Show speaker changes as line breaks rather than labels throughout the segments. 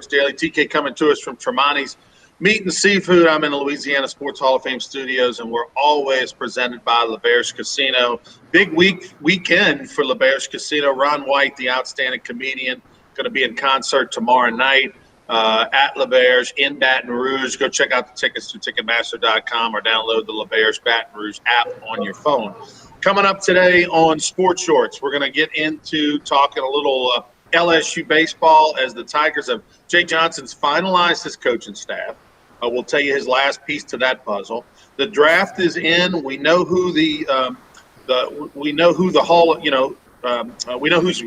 Shorts Daily. TK coming to us from Tremonti's Meat and Seafood. I'm in the Louisiana Sports Hall of Fame studios, and we're always presented by L'Auberge Casino. Big weekend for L'Auberge Casino. Ron White, the outstanding comedian, going to be in concert tomorrow night at L'Auberge in Baton Rouge. Go check out the tickets through Ticketmaster.com or download the L'Auberge Baton Rouge app on your phone. Coming up today on Sports Shorts, we're going to get into talking a little LSU baseball as the Tigers have – Jay Johnson's finalized his coaching staff. We'll tell you his last piece to that puzzle. The draft is in. We know who we know who's going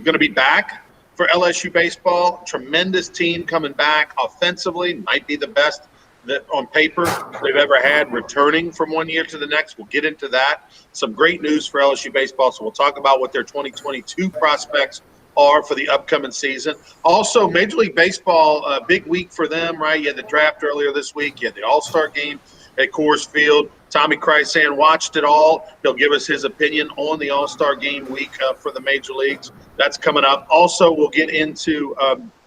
to be back for LSU baseball. Tremendous team coming back offensively. Might be the best that on paper they've ever had returning from one year to the next. We'll get into that. Some great news for LSU baseball. So we'll talk about what their 2022 prospects are for the upcoming season. Also, Major League Baseball, big week for them, right? You had the draft earlier this week. You had the All Star Game at Coors Field. Tommy Krysan watched it all. He'll give us his opinion on the All Star Game week for the Major Leagues. That's coming up. Also, we'll get into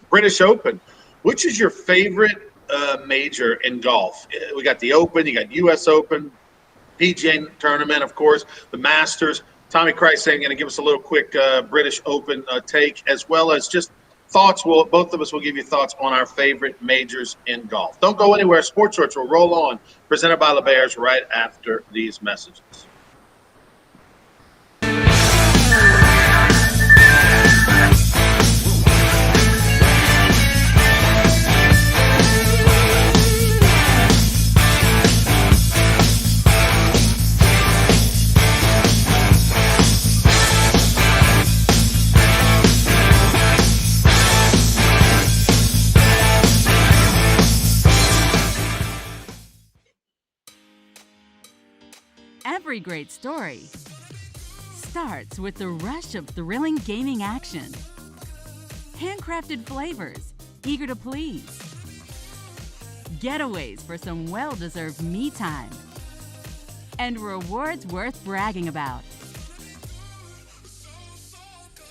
British Open. Which is your favorite major in golf? We got the Open, you got U.S. Open, PGA tournament, of course, the Masters. Tommy Krysan going to give us a little quick British Open take, as well as just thoughts. Both of us will give you thoughts on our favorite majors in golf. Don't go anywhere. Sports Shorts will roll on, presented by L'Auberge right after these messages.
Every great story starts with the rush of thrilling gaming action. Handcrafted flavors, eager to please. Getaways for some well-deserved me time. And rewards worth bragging about.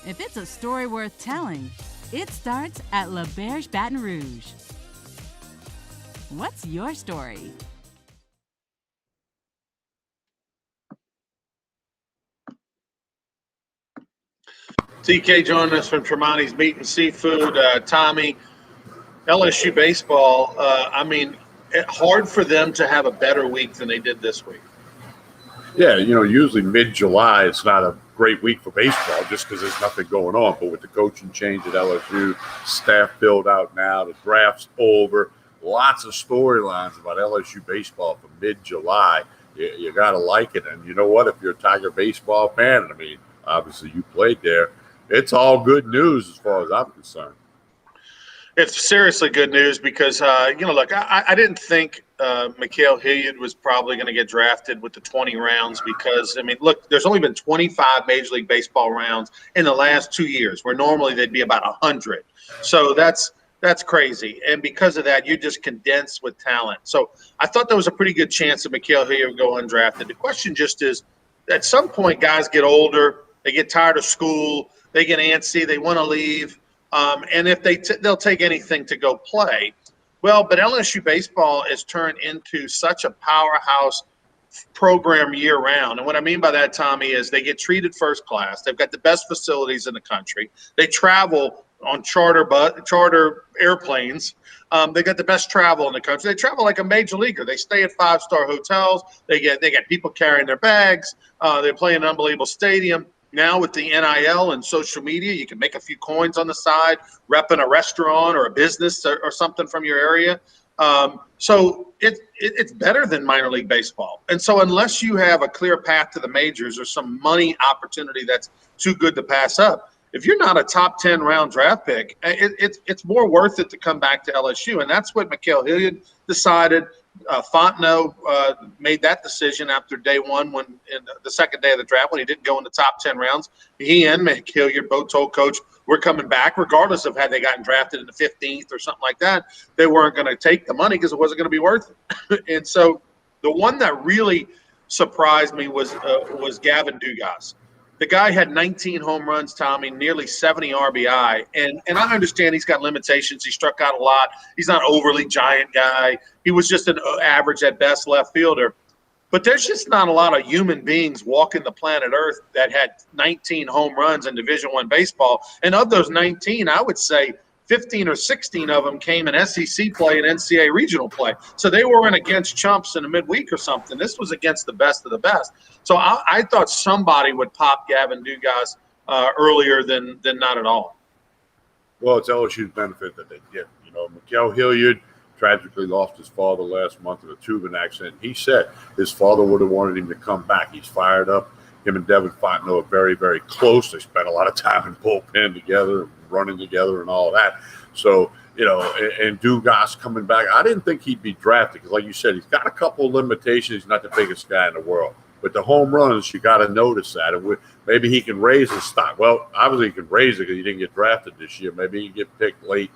If it's a story worth telling, it starts at L'Auberge Baton Rouge. What's your story?
TK joining us from Tremonti's Meat and Seafood. Tommy, LSU baseball, hard for them to have a better week than they did this week.
Yeah, usually mid-July, it's not a great week for baseball just because there's nothing going on. But with the coaching change at LSU, staff build out now, the draft's over, lots of storylines about LSU baseball for mid-July. You got to like it. And you know what? If you're a Tiger baseball fan, obviously you played there, it's all good news as far as I'm concerned.
It's seriously good news because, look, I didn't think Mikael Hilliard was probably going to get drafted with the 20 rounds because, look, there's only been 25 Major League Baseball rounds in the last 2 years, where normally they'd be about 100. So that's crazy. And because of that, you just condense with talent. So I thought there was a pretty good chance that Mikael Hilliard would go undrafted. The question just is, at some point, guys get older, they get tired of school, they get antsy, they want to leave, and if they'll take anything to go play. Well, but LSU baseball has turned into such a powerhouse program year-round, and what I mean by that, Tommy, is they get treated first class. They've got the best facilities in the country. They travel on charter airplanes. They got the best travel in the country. They travel like a major leaguer. They stay at 5-star hotels. They get people carrying their bags. They play in an unbelievable stadium. Now with the NIL and social media, you can make a few coins on the side, repping a restaurant or a business or something from your area. So it's better than minor league baseball. And so unless you have a clear path to the majors or some money opportunity that's too good to pass up, if you're not a top 10 round draft pick, it's more worth it to come back to LSU. And that's what Mikael Hilliard decided. Fontenot made that decision after day one, when in the second day of the draft, when he didn't go in the top 10 rounds. He and Hilliard both told Coach, we're coming back, regardless of had they gotten drafted in the 15th or something like that. They weren't going to take the money because it wasn't going to be worth it. And so the one that really surprised me was Gavin Dugas. The guy had 19 home runs, Tommy, nearly 70 RBI. And I understand he's got limitations. He struck out a lot. He's not an overly giant guy. He was just an average at best left fielder. But there's just not a lot of human beings walking the planet Earth that had 19 home runs in Division I baseball. And of those 19, I would say 15 or 16 of them came in SEC play and NCAA regional play. So they weren't against chumps in a midweek or something. This was against the best of the best. So I thought somebody would pop Gavin Dugas earlier than not at all.
Well, it's LSU's benefit that they get. You know, Mikael Hilliard tragically lost his father last month in a tubing accident. He said his father would have wanted him to come back. He's fired up. Him and Devin Fontenot are very, very close. They spent a lot of time in bullpen together, running together and all that. So, you know, and Dugas coming back, I didn't think he'd be drafted because, like you said, he's got a couple of limitations. He's not the biggest guy in the world. But the home runs, you got to notice that. And maybe he can raise his stock. Well, obviously he can raise it because he didn't get drafted this year. Maybe he can get picked late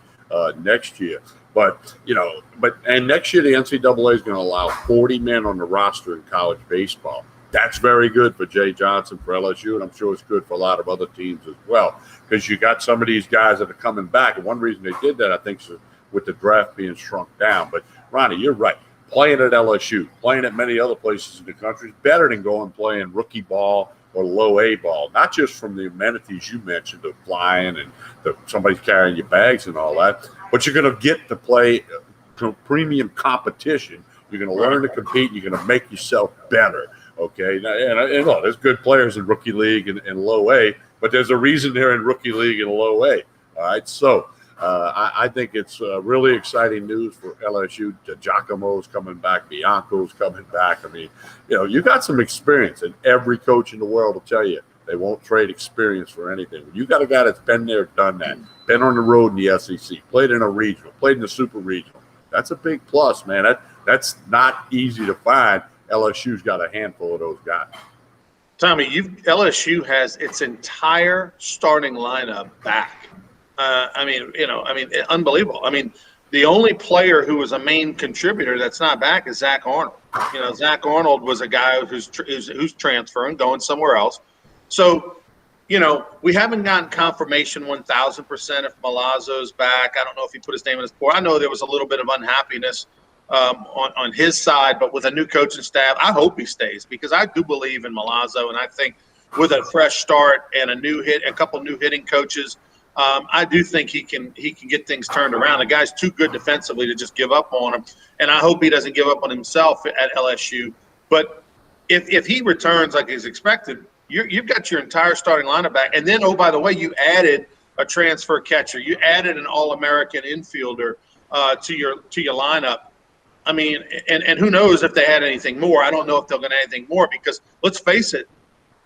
next year. But, you know, and next year the NCAA is going to allow 40 men on the roster in college baseball. That's very good for Jay Johnson, for LSU, and I'm sure it's good for a lot of other teams as well because you got some of these guys that are coming back. And one reason they did that, I think, is with the draft being shrunk down. But, Ronnie, you're right. Playing at LSU, playing at many other places in the country is better than going playing rookie ball or low A ball, not just from the amenities you mentioned of flying and somebody's carrying your bags and all that, but you're going to get to play premium competition. You're going to learn to compete. You're going to make yourself better. Okay, and look, there's good players in rookie league and low A, but there's a reason they're in rookie league and low A. All right, so I think it's really exciting news for LSU. Giacomo's coming back, Bianco's coming back. I mean, you know, you got some experience, and every coach in the world will tell you they won't trade experience for anything. You got a guy that's been there, done that, been on the road in the SEC, played in a regional, played in the super regional. That's a big plus, man. That's not easy to find. LSU's got a handful of those guys.
Tommy, LSU has its entire starting lineup back. Unbelievable. I mean, the only player who was a main contributor that's not back is Zach Arnold. You know, Zach Arnold was a guy who's transferring, going somewhere else. So, you know, we haven't gotten confirmation 1,000% if Malazzo's back. I don't know if he put his name in his board. I know there was a little bit of unhappiness on his side, but with a new coaching staff, I hope he stays because I do believe in Malazzo, and I think with a fresh start and a couple new hitting coaches, I do think he can get things turned around. The guy's too good defensively to just give up on him, and I hope he doesn't give up on himself at LSU. But if he returns like he's expected, you've got your entire starting lineup back, and then by the way, you added a transfer catcher, you added an All-American infielder to your lineup. I mean, and who knows if they had anything more. I don't know if they're going to add anything more because let's face it,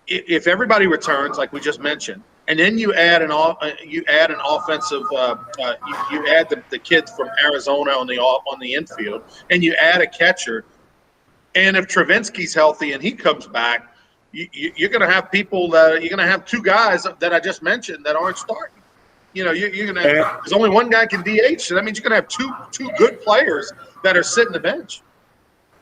if everybody returns like we just mentioned, and then you add an offensive, you add the kid from Arizona on the infield, and you add a catcher, and if Travinsky's healthy and he comes back, you're going to have people you're going to have two guys that I just mentioned that aren't starting. You know, you're going to have, there's only one guy can DH, so that means you're going to have two good players that are sitting the bench.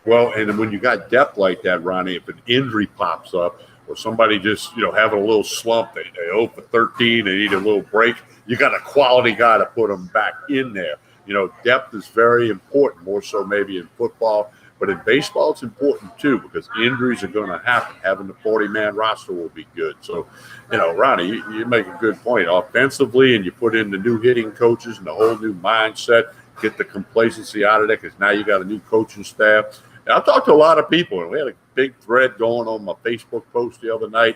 Well, and when you got depth like that, Ronnie, if an injury pops up or somebody just, you know, having a little slump, they 0 for 13, they need a little break, you got a quality guy to put them back in there. You know, depth is very important, more so maybe in football. But in baseball, it's important, too, because injuries are going to happen. Having the 40-man roster will be good. So, you know, Ronnie, you make a good point. Offensively, and you put in the new hitting coaches and the whole new mindset, get the complacency out of there because now you got a new coaching staff. And I've talked to a lot of people, and we had a big thread going on my Facebook post the other night.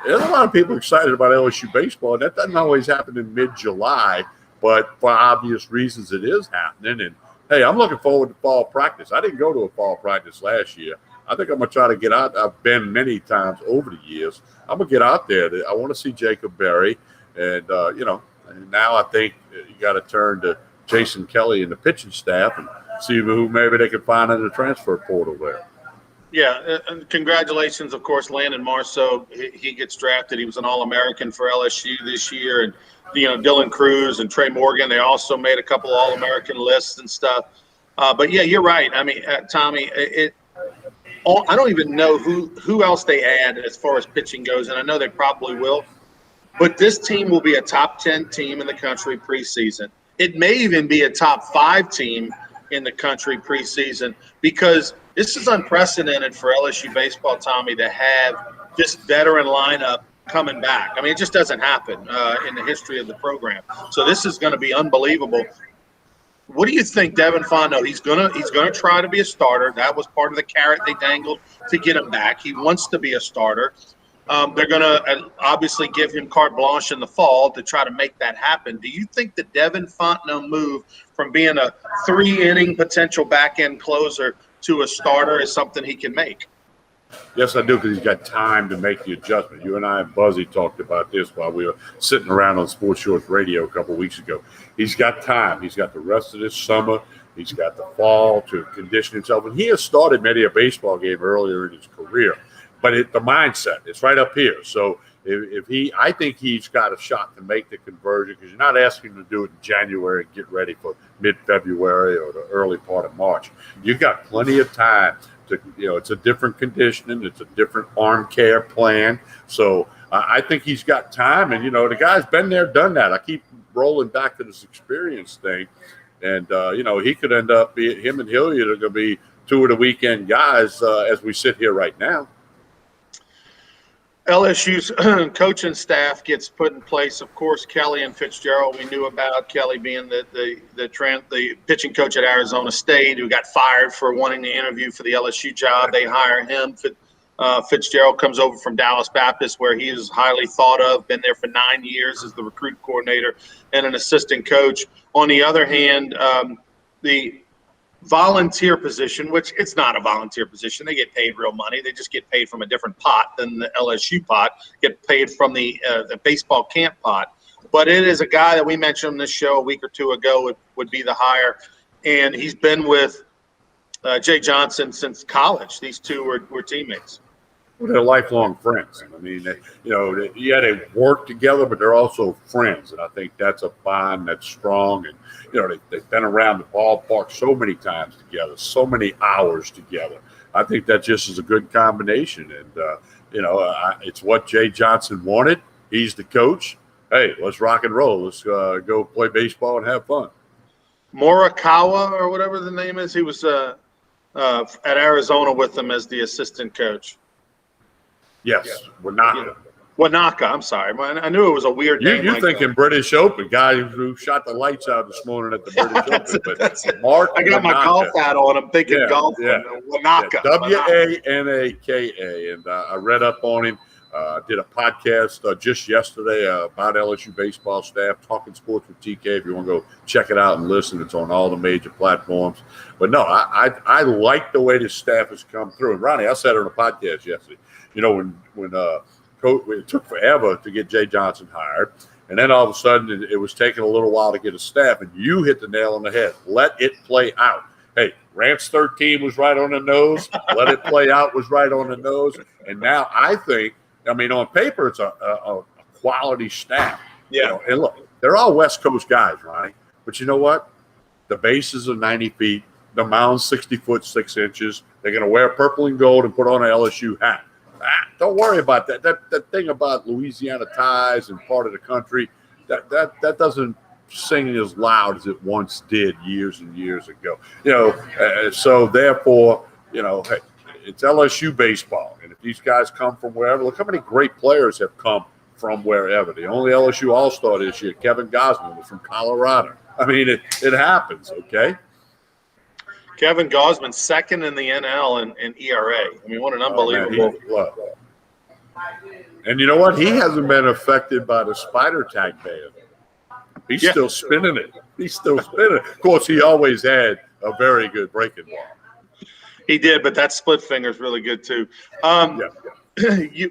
There's a lot of people excited about LSU baseball, and that doesn't always happen in mid-July, but for obvious reasons it is happening. And hey, I'm looking forward to fall practice. I didn't go to a fall practice last year. I think I'm going to try to get out. I've been many times over the years. I'm going to get out there. I want to see Jacob Berry. And, you know, and now I think you got to turn to Jason Kelly and the pitching staff and see who maybe they can find in the transfer portal there.
Yeah, and congratulations, of course, Landon Marceau. He gets drafted. He was an All-American for LSU this year. And, you know, Dylan Cruz and Trey Morgan, they also made a couple All-American lists and stuff. But, yeah, you're right. I mean, Tommy, I don't even know who else they add as far as pitching goes, and I know they probably will. But this team will be a top 10 team in the country preseason. It may even be a top 5 team in the country preseason because this is unprecedented for LSU baseball, Tommy, to have just veteran lineup coming back. I mean, it just doesn't happen in the history of the program. So this is going to be unbelievable. What do you think, Devin Fontenot? He's gonna try to be a starter. That was part of the carrot they dangled to get him back. He wants to be a starter. They're going to obviously give him carte blanche in the fall to try to make that happen. Do you think the Devin Fontenot move from being a 3-inning potential back-end closer to a starter is something he can make?
Yes, I do, because he's got time to make the adjustment. You and I and Buzzy talked about this while we were sitting around on Sports Shorts Radio a couple of weeks ago. He's got time. He's got the rest of this summer. He's got the fall to condition himself. And he has started many a baseball game earlier in his career. But the mindset, it's right up here. So I think he's got a shot to make the conversion, because you're not asking him to do it in January and get ready for mid-February or the early part of March. You've got plenty of time to, it's a different conditioning. It's a different arm care plan. So I think he's got time. And, the guy's been there, done that. I keep rolling back to this experience thing. And, he could end up him and Hilliard are going to be 2 of the weekend guys as we sit here right now.
LSU's coaching staff gets put in place. Of course, Kelly and Fitzgerald, we knew about Kelly being the pitching coach at Arizona State, who got fired for wanting to interview for the LSU job. They hire him. Fitzgerald comes over from Dallas Baptist, where he is highly thought of, been there for 9 years as the recruit coordinator and an assistant coach. On the other hand, the volunteer position, which it's not a volunteer position. They get paid real money. They just get paid from a different pot than the LSU pot, get paid from the baseball camp pot. But it is a guy that we mentioned on this show a week or two ago would be the hire. And he's been with Jay Johnson since college. These two were teammates.
Well, they're lifelong friends. I mean, they work together, but they're also friends. And I think that's a bond that's strong. And, they've been around the ballpark so many times together, so many hours together. I think that just is a good combination. And, it's what Jay Johnson wanted. He's the coach. Hey, let's rock and roll. Let's go play baseball and have fun.
Morikawa, or whatever the name is, he was at Arizona with them as the assistant coach.
Yes, Wanaka.
Wanaka, I'm sorry. I knew it was a weird name.
You're thinking British Open, guy who shot the lights out this morning at the British Open. But Mark
I got my golf hat on. I'm thinking golf.
Yeah.
Wanaka.
Wanaka. And I read up on him. Did a podcast just yesterday about LSU baseball staff, Talking Sports with TK. If you want to go check it out and listen, it's on all the major platforms. But no, I like the way this staff has come through. And Ronnie, I said it on a podcast yesterday. When it took forever to get Jay Johnson hired, and then all of a sudden it was taking a little while to get a staff, and you hit the nail on the head. Let it play out. Hey, Rantz 13 was right on the nose. Let it play out was right on the nose. And now I think, on paper, it's a quality staff.
Yeah.
And look, they're all West Coast guys, Ronnie. But you know what? The bases are 90 feet. The mound's 60 foot 6 inches. They're going to wear purple and gold and put on an LSU hat. Don't worry about that. That thing about Louisiana ties and part of the country, that doesn't sing as loud as it once did years and years ago. So therefore, hey, it's LSU baseball. And if these guys come from wherever, look how many great players have come from wherever. The only LSU All Star this year, Kevin Gosman, was from Colorado. It happens, okay?
Kevin Gosman, second in the NL in ERA. What an unbelievable.
And you know what? He hasn't been affected by the spider tag ban. He's still spinning it. He's still spinning it. Of course, he always had a very good breaking ball.
He did, but that split finger is really good too.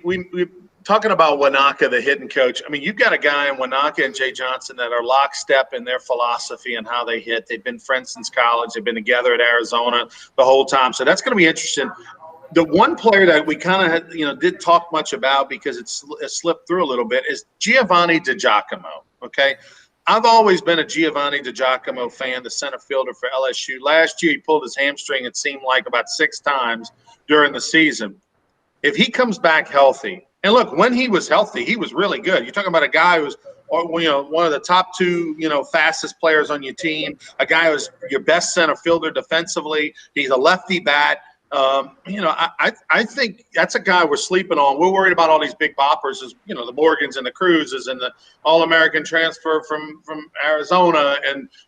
We talking about Wanaka, the hitting coach. You've got a guy in Wanaka and Jay Johnson that are lockstep in their philosophy and how they hit. They've been friends since college. They've been together at Arizona the whole time. So that's going to be interesting. The one player that we kind of did talk much about because it slipped through a little bit is Giovanni DiGiacomo. Okay. I've always been a Giovanni DiGiacomo fan, the center fielder for LSU. Last year, he pulled his hamstring, it seemed like, about 6 times during the season. If he comes back healthy, and look, when he was healthy, he was really good. You're talking about a guy who's, one of the top two, fastest players on your team, a guy who's your best center fielder defensively. He's a lefty bat. I think that's a guy we're sleeping on. We're worried about all these big boppers, the Morgans and the Cruzes and the All-American transfer from Arizona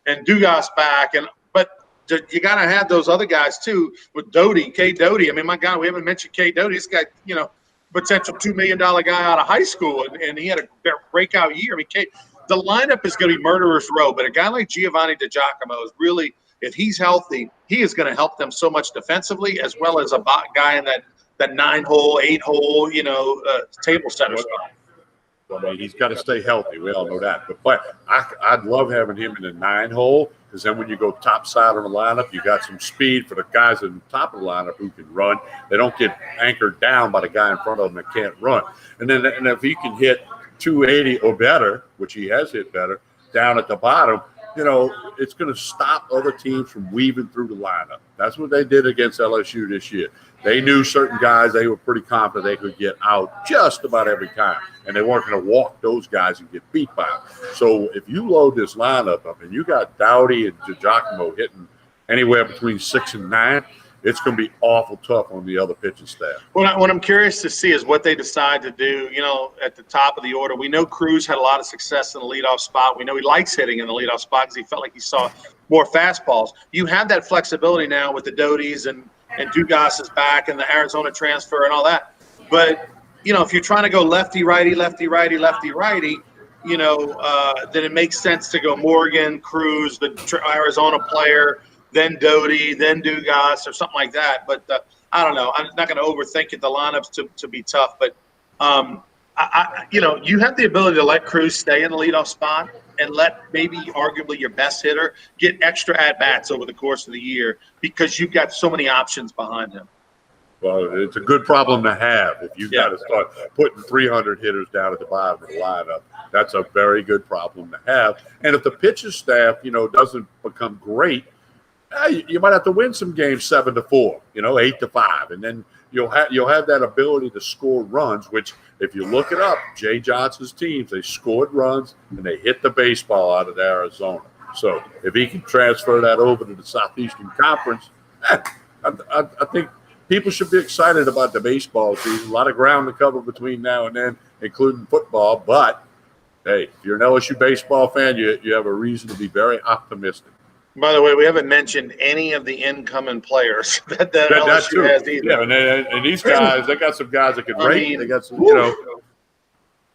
and Dugas back. But you got to have those other guys too with Doty, K. Doty. I mean, my God, we haven't mentioned K. Doty. This guy, potential $2 million guy out of high school, and he had a breakout year. I mean, the lineup is going to be murderer's row, but a guy like Giovanni DiGiacomo is really, if he's healthy, he is going to help them so much defensively, as well as a guy in that 9-hole, 8-hole, table center spot.
I mean, he's got to stay healthy. We all know that. But I'd love having him in the 9-hole, because then when you go top side of the lineup, you got some speed for the guys in the top of the lineup who can run. They don't get anchored down by the guy in front of them that can't run. And if he can hit 280 or better, which he has hit better, down at the bottom, it's going to stop other teams from weaving through the lineup. That's what they did against LSU this year. They knew certain guys, they were pretty confident they could get out just about every time, and they weren't going to walk those guys and get beat by them. So if you load this lineup up and you got Doughty and DiGiacomo hitting anywhere between 6 and 9, it's going to be awful tough on the other pitching staff.
What I'm curious to see is what they decide to do, at the top of the order. We know Cruz had a lot of success in the leadoff spot. We know he likes hitting in the leadoff spot because he felt like he saw more fastballs. You have that flexibility now with the Doties and Dugas is back and the Arizona transfer and all that. But, if you're trying to go lefty-righty, lefty-righty, lefty-righty, then it makes sense to go Morgan, Cruz, the Arizona player, then Doty, then Dugas, or something like that. But I don't know. I'm not going to overthink it. The lineups to be tough. But, you have the ability to let Cruz stay in the leadoff spot and let maybe arguably your best hitter get extra at-bats over the course of the year because you've got so many options behind him.
Well, it's a good problem to have. If you've got to start putting 300 hitters down at the bottom of the lineup, that's a very good problem to have. And if the pitching staff, doesn't become great, you might have to win some games 7-4, 8-5, and then you'll have that ability to score runs. Which, if you look it up, Jay Johnson's teams, they scored runs and they hit the baseball out of Arizona. So if he can transfer that over to the Southeastern Conference, I think people should be excited about the baseball season. A lot of ground to cover between now and then, including football. But hey, if you're an LSU baseball fan, you have a reason to be very optimistic.
By the way, we haven't mentioned any of the incoming players that LSU has either.
Yeah, and these guys, they got some guys that can rate. They got some,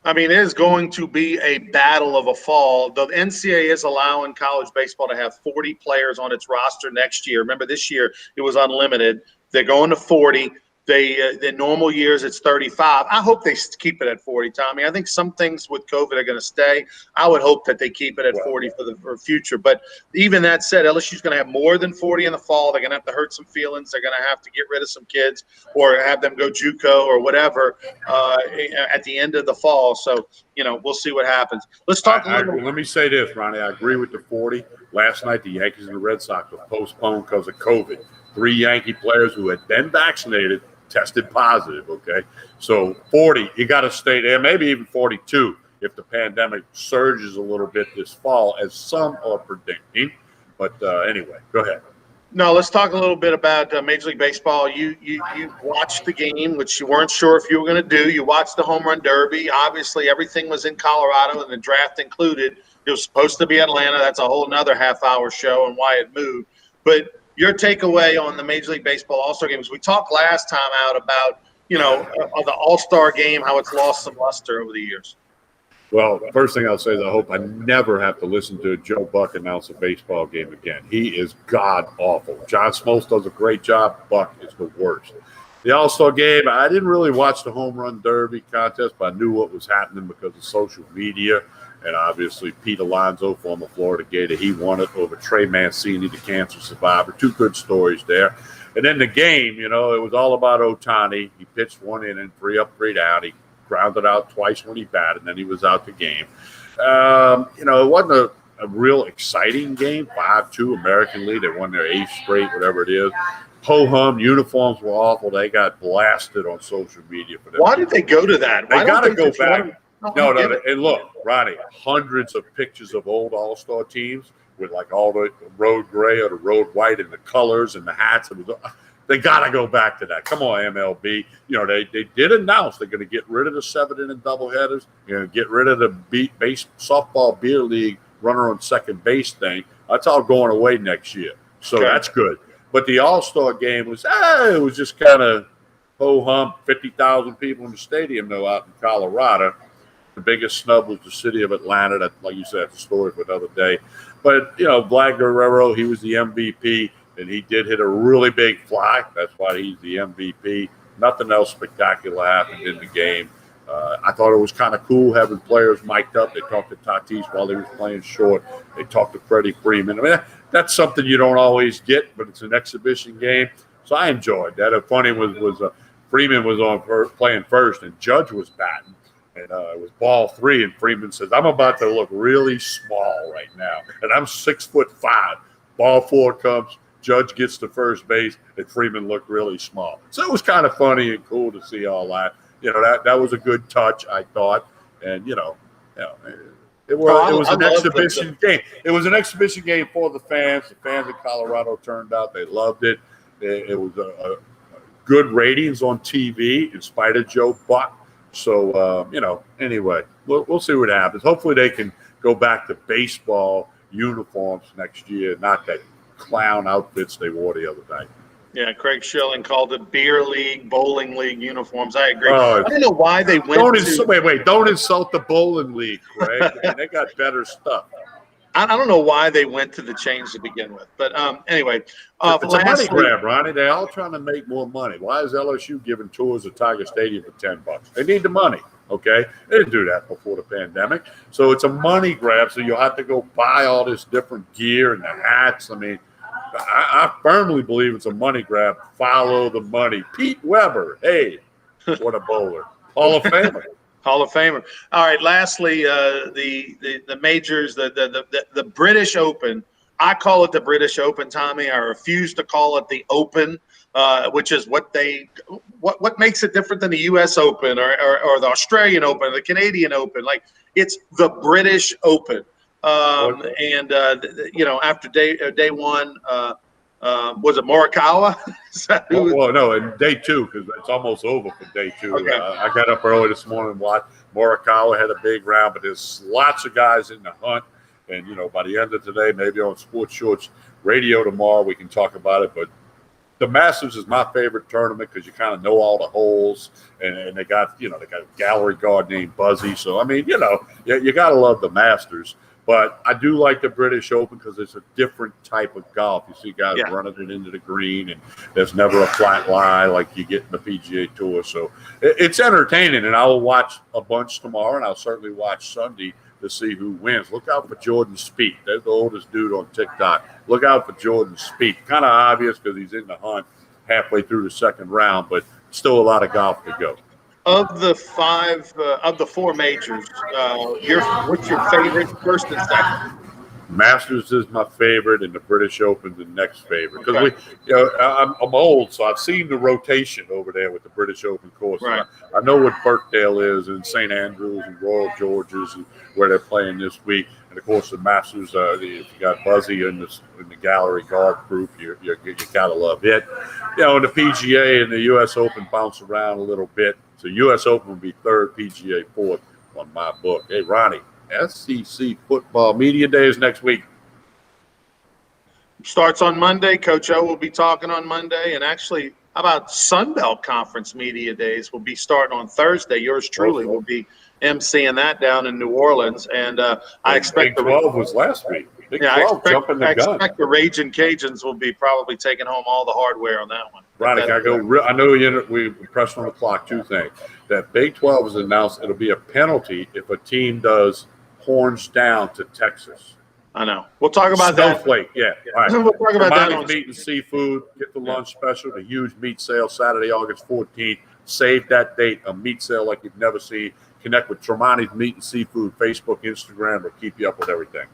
I mean, it is going to be a battle of a fall. The NCAA is allowing college baseball to have 40 players on its roster next year. Remember, this year it was unlimited. They're going to 40. The normal years it's 35. I hope they keep it at 40, Tommy. I think some things with COVID are going to stay. I would hope that they keep it at 40 for the future. But even that said, LSU's going to have more than 40 in the fall. They're going to have to hurt some feelings. They're going to have to get rid of some kids or have them go JUCO or whatever at the end of the fall. So, we'll see what happens. Let's talk a little.
Let me say this, Ronnie. I agree with the 40. Last night, the Yankees and the Red Sox were postponed because of COVID. 3 Yankee players who had been vaccinated tested positive, okay? So 40, you got to stay there, maybe even 42 if the pandemic surges a little bit this fall, as some are predicting. But anyway, go ahead.
No, let's talk a little bit about Major League Baseball. You watched the game, which you weren't sure if you were going to do. You watched the Home Run Derby. Obviously, everything was in Colorado, and the draft included. It was supposed to be Atlanta. That's a whole nother half-hour show and why it moved. But your takeaway on the Major League Baseball All Star Game is we talked last time out about, the All Star Game, how it's lost some luster over the years.
Well, the first thing I'll say is I hope I never have to listen to Joe Buck announce a baseball game again. He is god-awful. John Smoltz does a great job. Buck is the worst. The All Star Game, I didn't really watch the Home Run Derby contest, but I knew what was happening because of social media. And obviously, Pete Alonso, former Florida Gator, he won it over Trey Mancini, the cancer survivor. 2 good stories there. And then the game, it was all about Ohtani. He pitched 1 inning, 3 up, 3 down. He grounded out twice when he batted, and then he was out the game. It wasn't a real exciting game. 5-2 American League. They won their 8th straight, whatever it is. Ho-hum uniforms were awful. They got blasted on social media for that.
Why did they go to that?
They got to go back. No,
get it.
and look, Ronnie, hundreds of pictures of old All-Star teams with like all the road gray or the road white and the colors and the hats. They got to go back to that. Come on, MLB. You know, they did announce they're going to get rid of the 7-inning doubleheaders, get rid of the softball beer league runner on second base thing. That's all going away next year. So that's good. But the All-Star game was, it was just kind of ho-hum, 50,000 people in the stadium, though, out in Colorado. The biggest snub was the city of Atlanta. That, like you said, that's a story for another day. But, Vlad Guerrero, he was the MVP, and he did hit a really big fly. That's why he's the MVP. Nothing else spectacular happened in the game. I thought it was kind of cool having players mic'd up. They talked to Tatis while he was playing short. They talked to Freddie Freeman. I mean, that's something you don't always get, but it's an exhibition game. So I enjoyed that. The funny was Freeman was playing first, and Judge was batting. And it was ball 3, and Freeman says, "I'm about to look really small right now, and I'm 6'5". Ball 4 comes, Judge gets to first base, and Freeman looked really small. So it was kind of funny and cool to see all that. That was a good touch, I thought, and it was an exhibition game. It was an exhibition game for the fans. The fans in Colorado turned out; they loved it. It was a good ratings on TV in spite of Joe Buck. So, anyway, we'll see what happens. Hopefully they can go back to baseball uniforms next year, not that clown outfits they wore the other night.
Yeah, Craig Schilling called it beer league, bowling league uniforms. I agree.
Oh,
I don't know why they went
wait, don't insult the bowling league, Craig. I mean, they got better stuff.
I don't know why they went to the change to begin with. But anyway.
It's a money grab, Ronnie. They're all trying to make more money. Why is LSU giving tours of Tiger Stadium for $10? They need the money, okay? They didn't do that before the pandemic. So it's a money grab, so you'll have to go buy all this different gear and the hats. I mean, I firmly believe it's a money grab. Follow the money. Pete Weber, hey, what a bowler. Hall of Famer.
Hall of Famer. All right. Lastly, the majors, the British Open. I call it the British Open, Tommy. I refuse to call it the Open, which is what makes it different than the U.S. Open or the Australian Open, the Canadian Open. Like, it's the British Open. After day one, was it Morikawa?
Well, no, and day 2, because it's almost over for day 2.
Okay.
I got up early this morning and watched. Morikawa had a big round, but there's lots of guys in the hunt. And, by the end of today, maybe on Sports Shorts Radio tomorrow, we can talk about it. But the Masters is my favorite tournament because you kind of know all the holes. And they got, they got a gallery guard named Buzzy. So, I mean, you got to love the Masters. But I do like the British Open because it's a different type of golf. You see guys running it into the green, and there's never a flat lie like you get in the PGA Tour. So it's entertaining, and I will watch a bunch tomorrow, and I'll certainly watch Sunday to see who wins. Look out for Jordan Spieth. There's the oldest dude on TikTok. Look out for Jordan Spieth. Kind of obvious because he's in the hunt halfway through the second round, but still a lot of golf to go.
Of the 4 majors, what's your favorite first and second?
Masters is my favorite, and the British Open the next favorite. Because I'm old, so I've seen the rotation over there with the British Open course.
Right.
I know what Birkdale is, and St. Andrews, and Royal George's, and where they're playing this week. And of course, the Masters. If you got Buzzy in the gallery guard group, you gotta love it. The PGA and the U.S. Open bounce around a little bit. So U.S. Open will be 3rd, PGA 4th on my book. Hey, Ronnie, SEC Football Media Day is next week.
Starts on Monday. Coach O will be talking on Monday. And actually, how about Sun Belt Conference Media Days will be starting on Thursday. Yours truly will be emceeing that down in New Orleans. And I expect
Big 12 was last week. Big 12 jumping the gun.
I expect the Raging Cajuns will be probably taking home all the hardware on that one.
Ronnie, I know we pressed on the clock 2 things. That Big 12 has announced it'll be a penalty if a team does horns down to Texas.
I know. We'll talk about
Snowflake,
that.
Yeah. All right.
We'll talk about
Tremonti's Meat and Seafood. Get the lunch special, the huge meat sale Saturday, August 14th. Save that date, a meat sale like you've never seen. Connect with Tremonti's Meat and Seafood, Facebook, Instagram. We'll keep you up with everything.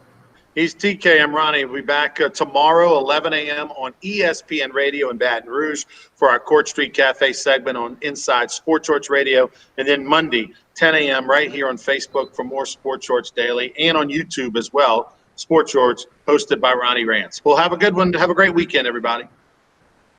He's TK. I'm Ronnie. We'll be back tomorrow, 11 a.m. on ESPN Radio in Baton Rouge for our Court Street Cafe segment on Inside Sports Shorts Radio. And then Monday, 10 a.m. right here on Facebook for more Sports Shorts Daily and on YouTube as well. Sports Shorts hosted by Ronnie Rantz. Well, have a good one. Have a great weekend, everybody.